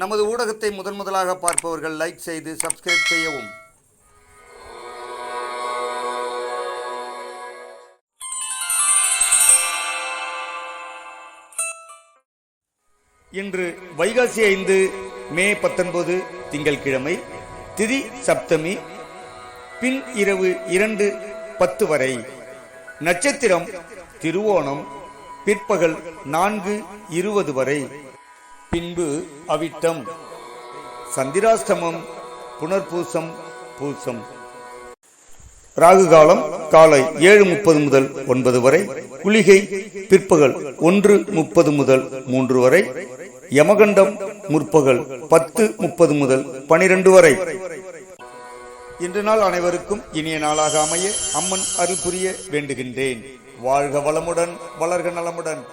நமது ஊடகத்தை முதலாக பார்ப்பவர்கள் லைக் செய்து சப்ஸ்கிரைப் செய்யவும். இன்று வைகாசி 5 மே 19 திங்கட்கிழமை, திதி சப்தமி, பின் இரவு 2:10 வரை. நட்சத்திரம் திருவோணம், பிற்பகல் 4:20 வரை. பின்பு அவிட்டம். சந்திராஷ்டமம் புனர்பூசம், பூசம். ராகு காலம் காலை 7:30 முதல் 9 வரை. குளிகை பிற்பகல் 1:30 முதல் 3 வரை. யமகண்டம் முற்பகல் 10:30 முதல் 12 வரை. இன்று நாள் அனைவருக்கும் இனிய நாளாக அமைய அம்மன் அருள் புரிய வேண்டுகின்றேன். வாழ்க வளமுடன், வளர்க நலமுடன்.